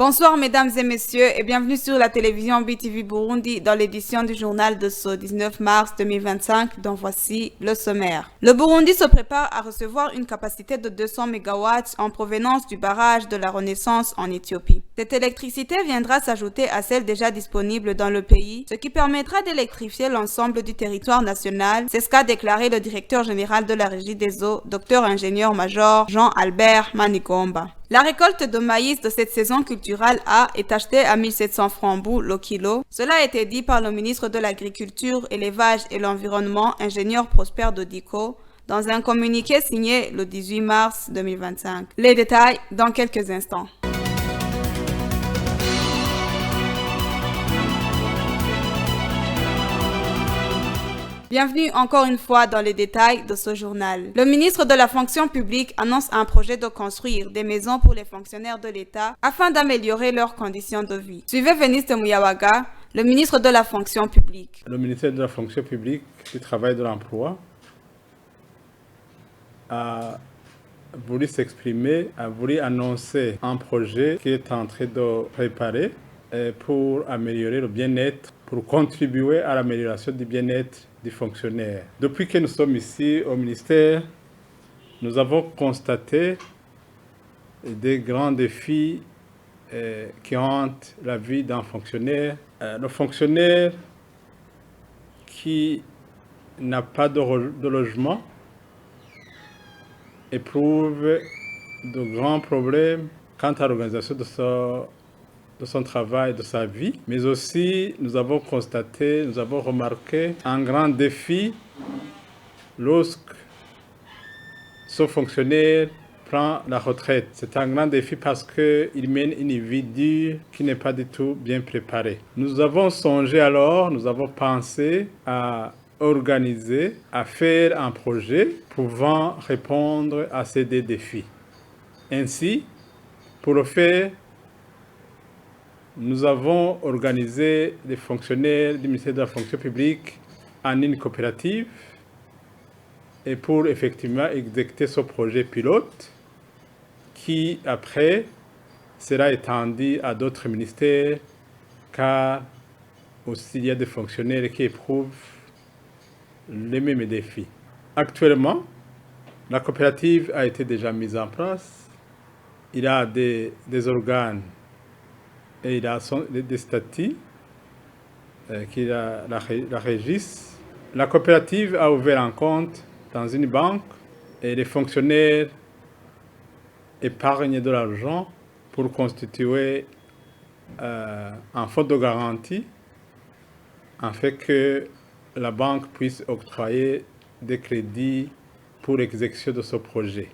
Bonsoir mesdames et messieurs et bienvenue sur la télévision BTV Burundi dans l'édition du journal de ce 19 mars 2025 dont voici le sommaire. Le Burundi se prépare à recevoir une capacité de 200 MW en provenance du barrage de la Renaissance en Éthiopie. Cette électricité viendra s'ajouter à celle déjà disponible dans le pays, ce qui permettra d'électrifier l'ensemble du territoire national. C'est ce qu'a déclaré le directeur général de la Régie des eaux, Dr ingénieur-major Jean-Albert Manigomba. La récolte de maïs de cette saison culturelle est achetée à 1700 francs bout le kilo. Cela a été dit par le ministre de l'Agriculture, Élevage et l'Environnement, ingénieur Prosper Dodico, dans un communiqué signé le 18 mars 2025. Les détails dans quelques instants. Bienvenue encore une fois dans les détails de ce journal. Le ministre de la fonction publique annonce un projet de construire des maisons pour les fonctionnaires de l'État afin d'améliorer leurs conditions de vie. Suivez Veniste Muyawaga, le ministre de la fonction publique. Le ministère de la fonction publique, du travail et de l'emploi, a voulu s'exprimer, a voulu annoncer un projet qui est en train de préparer pour améliorer le bien-être, pour contribuer à l'amélioration du bien-être des fonctionnaires. Depuis que nous sommes ici au ministère, nous avons constaté des grands défis qui hantent la vie d'un fonctionnaire. Le fonctionnaire qui n'a pas de logement éprouve de grands problèmes quant à l'organisation de son travail, de sa vie, mais aussi nous avons constaté, nous avons remarqué un grand défi lorsque ce fonctionnaire prend la retraite. C'est un grand défi parce qu'il mène une vie dure qui n'est pas du tout bien préparée. Nous avons songé alors, nous avons pensé à organiser, à faire un projet pouvant répondre à ces deux défis. Ainsi, pour le faire, nous avons organisé les fonctionnaires du ministère de la fonction publique en une coopérative et pour effectivement exécuter ce projet pilote qui après sera étendu à d'autres ministères car aussi il y a des fonctionnaires qui éprouvent les mêmes défis. Actuellement, la coopérative a été déjà mise en place. Il y a des organes et il a des statuts qui la régissent. La coopérative a ouvert un compte dans une banque et les fonctionnaires épargnent de l'argent pour constituer un fonds de garantie afin que la banque puisse octroyer des crédits pour l'exécution de ce projet.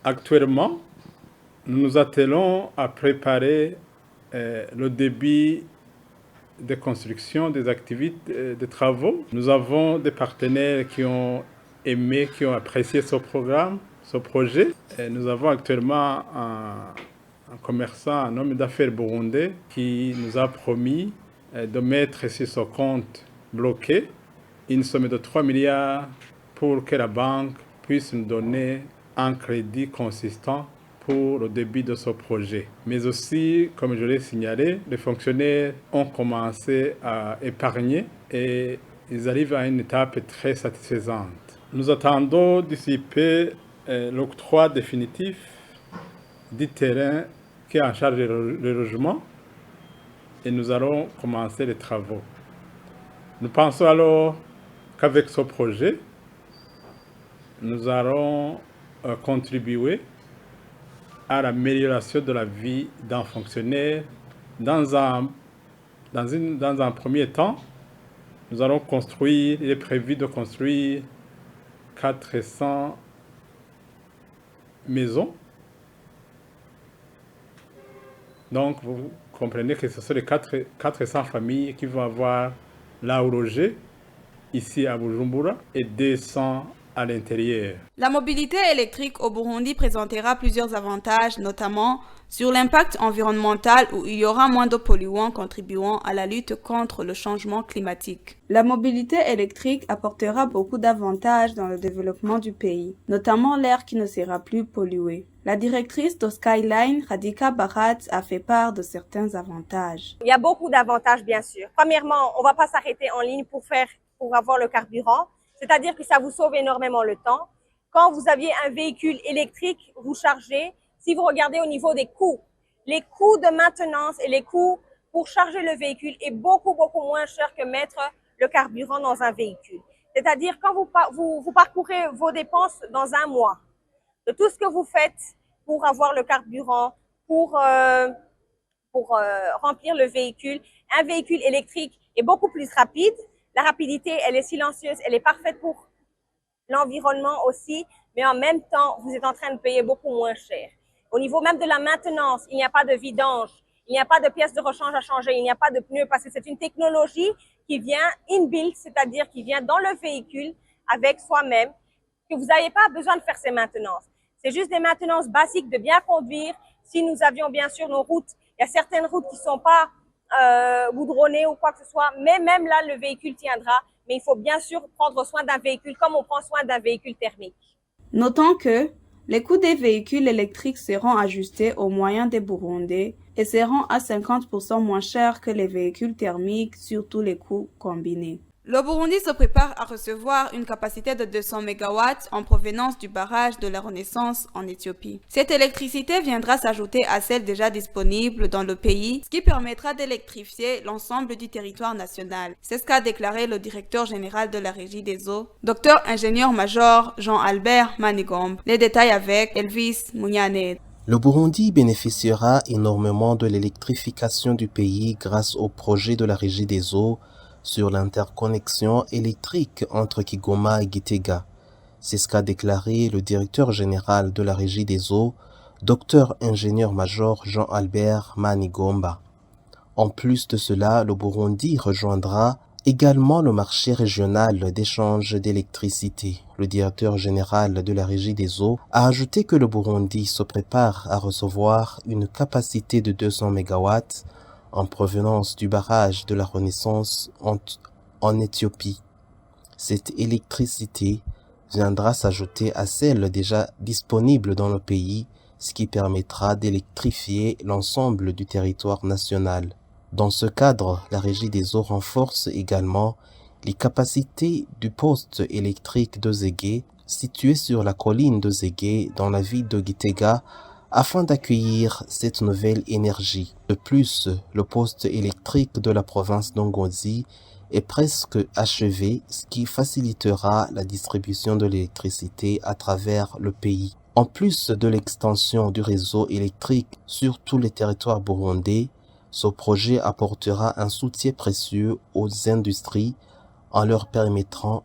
Actuellement, nous nous attelons à préparer le début de construction des activités, des travaux. Nous avons des partenaires qui ont aimé, qui ont apprécié ce programme, ce projet. Et nous avons actuellement un commerçant, un homme d'affaires burundais qui nous a promis de mettre sur ce compte bloqué une somme de 3 milliards pour que la banque puisse nous donner un crédit consistant pour le début de ce projet. Mais aussi, comme je l'ai signalé, les fonctionnaires ont commencé à épargner et ils arrivent à une étape très satisfaisante. Nous attendons d'ici peu l'octroi définitif du terrain qui est en charge du logement et nous allons commencer les travaux. Nous pensons alors qu'avec ce projet, nous allons contribuer à l'amélioration de la vie d'un fonctionnaire. Dans un premier temps, nous allons construire, il est prévu de construire 400 maisons. Donc, vous comprenez que ce sont les 400 familles qui vont avoir là où loger, ici à Bujumbura, et 200 à l'intérieur. La mobilité électrique au Burundi présentera plusieurs avantages, notamment sur l'impact environnemental où il y aura moins de polluants contribuant à la lutte contre le changement climatique. La mobilité électrique apportera beaucoup d'avantages dans le développement du pays, notamment l'air qui ne sera plus pollué. La directrice de Skyline, Radhika Bharat, a fait part de certains avantages. Il y a beaucoup d'avantages, bien sûr. Premièrement, on ne va pas s'arrêter en ligne pour avoir le carburant, c'est-à-dire que ça vous sauve énormément le temps. Quand vous aviez un véhicule électrique, vous chargez. Si vous regardez au niveau des coûts, les coûts de maintenance et les coûts pour charger le véhicule est beaucoup moins cher que mettre le carburant dans un véhicule. C'est-à-dire quand vous parcourez vos dépenses dans un mois, de tout ce que vous faites pour avoir le carburant, pour remplir le véhicule, un véhicule électrique est beaucoup plus rapide. La rapidité, elle est silencieuse, elle est parfaite pour l'environnement aussi, mais en même temps, vous êtes en train de payer beaucoup moins cher. Au niveau même de la maintenance, il n'y a pas de vidange, il n'y a pas de pièces de rechange à changer, il n'y a pas de pneus parce que c'est une technologie qui vient inbuilt, c'est-à-dire qui vient dans le véhicule avec soi-même, que vous n'avez pas besoin de faire ces maintenances. C'est juste des maintenances basiques de bien conduire. Si nous avions bien sûr nos routes, il y a certaines routes qui ne sont pas goudronnées ou quoi que ce soit, mais même là, le véhicule tiendra. Mais il faut bien sûr prendre soin d'un véhicule comme on prend soin d'un véhicule thermique. Notons que les coûts des véhicules électriques seront ajustés aux moyens des Burundais et seront à 50% moins chers que les véhicules thermiques sur tous les coûts combinés. Le Burundi se prépare à recevoir une capacité de 200 MW en provenance du barrage de la Renaissance en Éthiopie. Cette électricité viendra s'ajouter à celle déjà disponible dans le pays, ce qui permettra d'électrifier l'ensemble du territoire national. C'est ce qu'a déclaré le directeur général de la Régie des eaux, Dr ingénieur-major Jean-Albert Manigombe. Les détails avec Elvis Munyane. Le Burundi bénéficiera énormément de l'électrification du pays grâce au projet de la Régie des eaux sur l'interconnexion électrique entre Kigoma et Gitega. C'est ce qu'a déclaré le directeur général de la Régie des eaux, Dr ingénieur-major Jean-Albert Manigomba. En plus de cela, le Burundi rejoindra également le marché régional d'échange d'électricité. Le directeur général de la Régie des eaux a ajouté que le Burundi se prépare à recevoir une capacité de 200 MW en provenance du barrage de la Renaissance en Éthiopie. Cette électricité viendra s'ajouter à celle déjà disponible dans le pays, ce qui permettra d'électrifier l'ensemble du territoire national. Dans ce cadre, la Régie des eaux renforce également les capacités du poste électrique de Zégué, situé sur la colline de Zégué dans la ville de Gitega, afin d'accueillir cette nouvelle énergie. De plus, le poste électrique de la province d'Ongozi est presque achevé, ce qui facilitera la distribution de l'électricité à travers le pays. En plus de l'extension du réseau électrique sur tous les territoires burundais, ce projet apportera un soutien précieux aux industries en leur permettant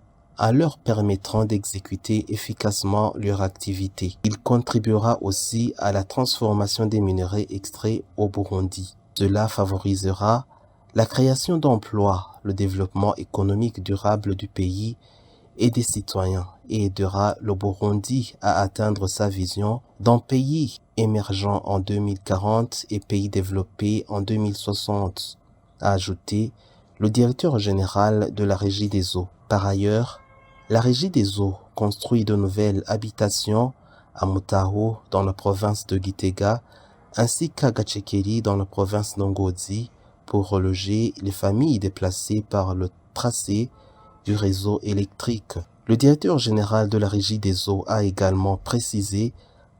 d'exécuter efficacement leur activité. Il contribuera aussi à la transformation des minerais extraits au Burundi. Cela favorisera la création d'emplois, le développement économique durable du pays et des citoyens et aidera le Burundi à atteindre sa vision d'un pays émergent en 2040 et pays développé en 2060, a ajouté le directeur général de la Régie des eaux. Par ailleurs, la Régie des eaux construit de nouvelles habitations à Mutaho dans la province de Gitega ainsi qu'à Gachekeri dans la province d'Ongozi pour reloger les familles déplacées par le tracé du réseau électrique. Le directeur général de la Régie des eaux a également précisé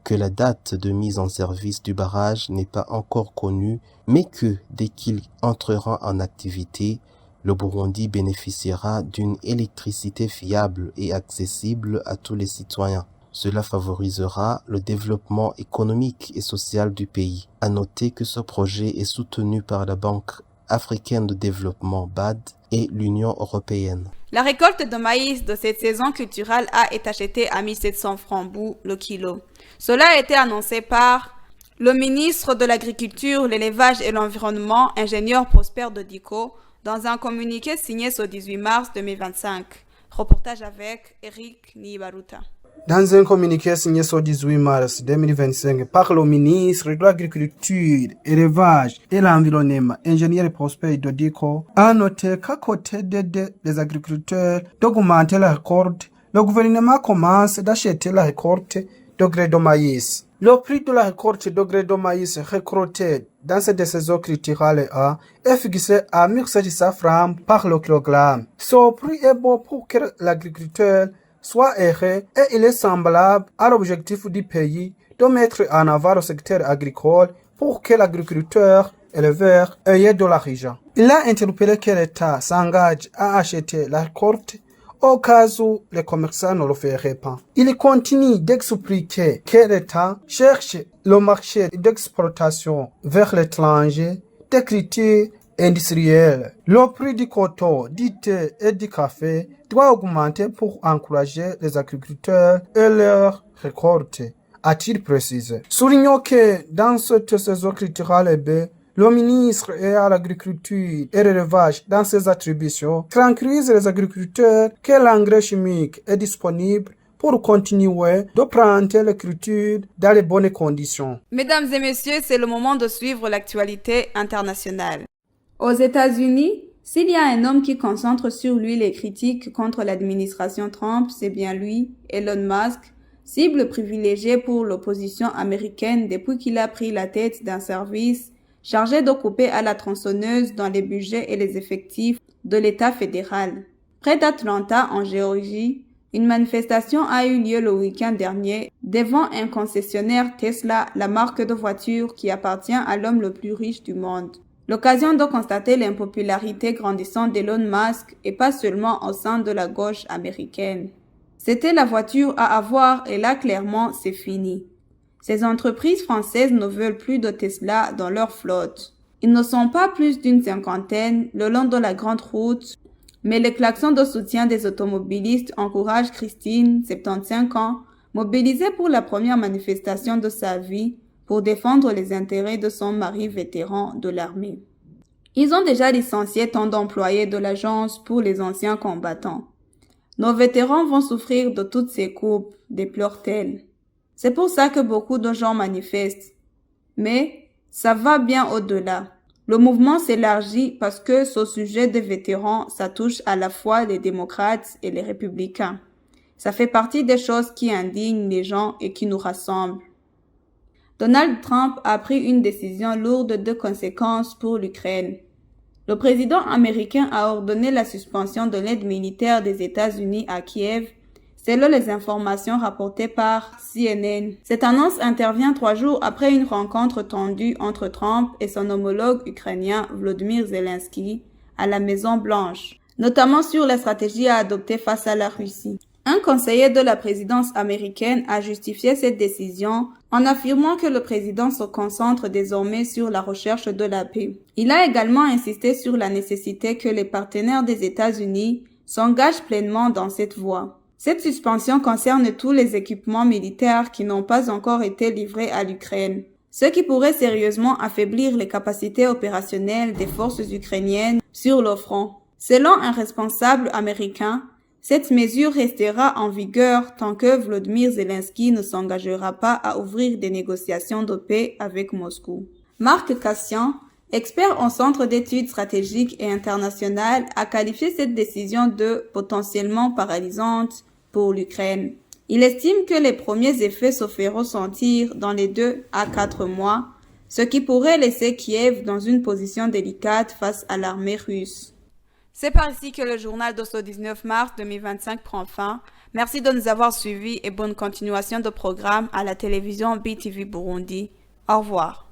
que la date de mise en service du barrage n'est pas encore connue, mais que dès qu'il entrera en activité, le Burundi bénéficiera d'une électricité fiable et accessible à tous les citoyens. Cela favorisera le développement économique et social du pays. À noter que ce projet est soutenu par la Banque africaine de développement BAD et l'Union européenne. La récolte de maïs de cette saison culturelle a été achetée à 1700 francs bout le kilo. Cela a été annoncé par le ministre de l'Agriculture, l'Élevage et l'Environnement, ingénieur Prosper Dodico, dans un communiqué signé ce 18 mars 2025. Reportage avec Eric Nibaruta. Dans un communiqué signé ce 18 mars 2025 par le ministre de l'Agriculture, l'Élevage et l'Environnement, ingénieur Prosper Dodico, a noté qu'à côté d'aider les agriculteurs d'augmenter la récolte, le gouvernement commence d'acheter la récolte de gré de maïs. Le prix de la récolte de gré de maïs récolté dans cette saison culturelle est fixé à 1700 francs par le kilogramme. Ce prix est bon pour que l'agriculteur soit heureux et il est semblable à l'objectif du pays de mettre en avant le secteur agricole pour que l'agriculteur éleveur ait de l'argent. Il a interpellé que l'État s'engage à acheter la récolte au cas où les commerçants ne le feraient pas. Il continue d'expliquer que l'État cherche le marché d'exportation vers l'étranger des critères industriels. Le prix du coton, du thé et du café doit augmenter pour encourager les agriculteurs et leurs récoltes, a-t-il précisé. Soulignons que dans cette saison culturelle, le ministre à l'agriculture et l'élevage, dans ses attributions, tranquillise les agriculteurs que l'engrais chimique est disponible pour continuer de planter les cultures dans les bonnes conditions. Mesdames et messieurs, c'est le moment de suivre l'actualité internationale. Aux États-Unis, s'il y a un homme qui concentre sur lui les critiques contre l'administration Trump, c'est bien lui, Elon Musk, cible privilégiée pour l'opposition américaine depuis qu'il a pris la tête d'un service chargé de couper à la tronçonneuse dans les budgets et les effectifs de l'État fédéral. Près d'Atlanta, en Géorgie, une manifestation a eu lieu le week-end dernier devant un concessionnaire Tesla, la marque de voiture qui appartient à l'homme le plus riche du monde. L'occasion de constater l'impopularité grandissante d'Elon Musk et pas seulement au sein de la gauche américaine. C'était la voiture à avoir et là clairement c'est fini. Ces entreprises françaises ne veulent plus de Tesla dans leur flotte. Ils ne sont pas plus d'une cinquantaine le long de la grande route, mais les klaxons de soutien des automobilistes encouragent Christine, 75 ans, mobilisée pour la première manifestation de sa vie pour défendre les intérêts de son mari vétéran de l'armée. Ils ont déjà licencié tant d'employés de l'agence pour les anciens combattants. Nos vétérans vont souffrir de toutes ces coupes, déplore-t-elle. C'est pour ça que beaucoup de gens manifestent. Mais ça va bien au-delà. Le mouvement s'élargit parce que ce sujet des vétérans, ça touche à la fois les démocrates et les républicains. Ça fait partie des choses qui indignent les gens et qui nous rassemblent. Donald Trump a pris une décision lourde de conséquences pour l'Ukraine. Le président américain a ordonné la suspension de l'aide militaire des États-Unis à Kiev, selon les informations rapportées par CNN. Cette annonce intervient 3 jours après une rencontre tendue entre Trump et son homologue ukrainien Volodymyr Zelensky à la Maison-Blanche, notamment sur la stratégie à adopter face à la Russie. Un conseiller de la présidence américaine a justifié cette décision en affirmant que le président se concentre désormais sur la recherche de la paix. Il a également insisté sur la nécessité que les partenaires des États-Unis s'engagent pleinement dans cette voie. Cette suspension concerne tous les équipements militaires qui n'ont pas encore été livrés à l'Ukraine, ce qui pourrait sérieusement affaiblir les capacités opérationnelles des forces ukrainiennes sur le front. Selon un responsable américain, cette mesure restera en vigueur tant que Volodymyr Zelensky ne s'engagera pas à ouvrir des négociations de paix avec Moscou. Marc Cassian, expert en centre d'études stratégiques et internationales, a qualifié cette décision de potentiellement paralysante pour l'Ukraine. Il estime que les premiers effets se feront sentir dans les 2 à 4 mois, ce qui pourrait laisser Kiev dans une position délicate face à l'armée russe. C'est par ici que le journal de ce 19 mars 2025 prend fin. Merci de nous avoir suivis et bonne continuation de programme à la télévision BTV Burundi. Au revoir.